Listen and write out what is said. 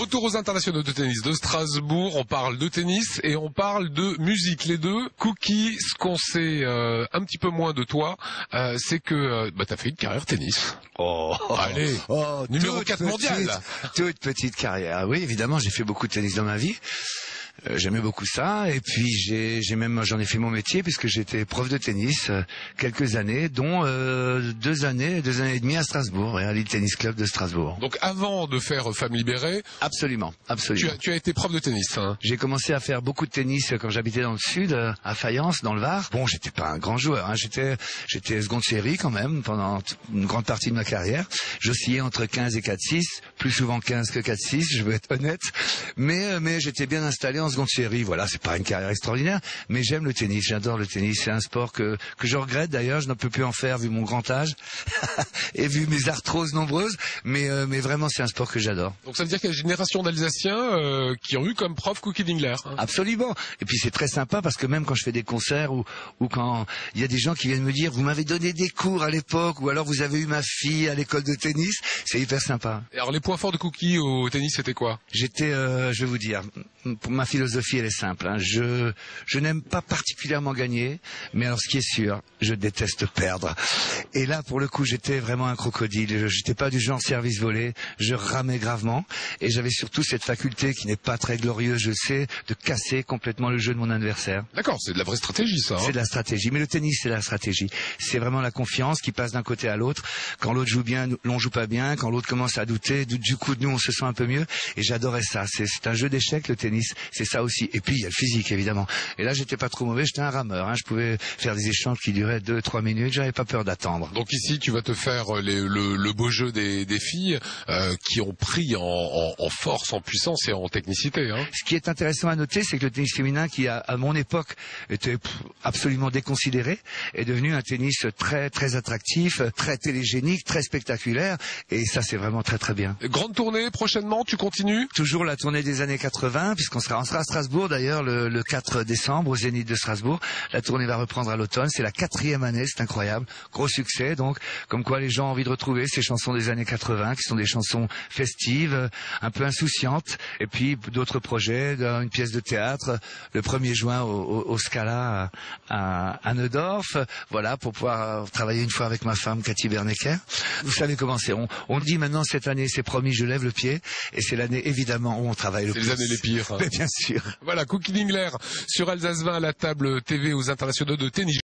Retour aux internationaux de tennis de Strasbourg. On parle de tennis et on parle de musique, les deux. Cookie, ce qu'on sait un petit peu moins de toi, c'est que t'as fait une carrière tennis. Oh, allez, numéro 4 mondial. Toute petite carrière. Oui, évidemment, j'ai fait beaucoup de tennis dans ma vie. J'aimais beaucoup ça, et puis j'en ai fait mon métier puisque j'étais prof de tennis quelques années, dont 2 années et demie à Strasbourg, à l'Elite Tennis Club de Strasbourg. Donc avant de faire Femme Libérée, absolument. Tu as été prof de tennis. Hein. J'ai commencé à faire beaucoup de tennis quand j'habitais dans le sud, à Fayence, dans le Var. Bon, j'étais pas un grand joueur, hein. J'étais seconde série quand même pendant une grande partie de ma carrière. J'oscillais entre 15 et 4-6, plus souvent 15 que 4-6, je veux être honnête, mais j'étais bien installé en seconde série. Voilà, c'est pas une carrière extraordinaire, mais j'aime le tennis, j'adore le tennis. C'est un sport que je regrette d'ailleurs, je n'en peux plus en faire vu mon grand âge et vu mes arthroses nombreuses, mais vraiment c'est un sport que j'adore. Donc ça veut dire qu'il y a une génération d'Alsaciens qui ont eu comme prof Cookie Dingler. Hein. Absolument. Et puis c'est très sympa parce que même quand je fais des concerts ou quand il y a des gens qui viennent me dire vous m'avez donné des cours à l'époque ou alors vous avez eu ma fille à l'école de tennis, c'est hyper sympa. Et alors les points forts de Cookie au tennis c'était quoi? J'étais, je vais vous dire, pour ma philosophie elle est simple. Hein. Je n'aime pas particulièrement gagner, mais alors ce qui est sûr, je déteste perdre. Et là pour le coup j'étais vraiment un crocodile. J'étais pas du genre service volé. Je ramais gravement et j'avais surtout cette faculté qui n'est pas très glorieuse, je le sais, de casser complètement le jeu de mon adversaire. D'accord, c'est de la vraie stratégie ça. Hein. C'est de la stratégie, mais le tennis c'est la stratégie. C'est vraiment la confiance qui passe d'un côté à l'autre. Quand l'autre joue bien, l'on joue pas bien. Quand l'autre commence à douter, du coup nous on se sent un peu mieux. Et j'adorais ça. C'est un jeu d'échecs le tennis. C'est ça aussi. Et puis il y a le physique évidemment. Et là j'étais pas trop mauvais, j'étais un rameur. Hein. Je pouvais faire des échanges qui duraient 2-3 minutes. J'avais pas peur d'attendre. Donc ici tu vas te faire le beau jeu des filles qui ont pris en force, en puissance et en technicité. Hein. Ce qui est intéressant à noter, c'est que le tennis féminin, qui à mon époque était absolument déconsidéré, est devenu un tennis très très attractif, très télégénique, très spectaculaire, et ça c'est vraiment très très bien. Grande tournée prochainement, tu continues? Toujours la tournée des années 80, puisqu'on sera à Strasbourg d'ailleurs le 4 décembre au Zénith de Strasbourg. La tournée va reprendre à l'automne, c'est la 4e année, c'est incroyable, gros succès, donc comme quoi les gens ont envie de retrouver ces chansons des années 80, qui sont des chansons festives, un peu insouciantes, et puis d'autres projets, une pièce de théâtre, le 1er juin au Scala à Neudorf, voilà, pour pouvoir travailler une fois avec ma femme Cathy Bernecker. Vous savez comment c'est, on dit maintenant cette année, c'est promis, je lève le pied, et c'est l'année évidemment où on travaille le plus. C'est les années les pires. Mais bien sûr. Voilà, Cookie Dingler sur Alsace 20 à la table TV aux internationaux de tennis.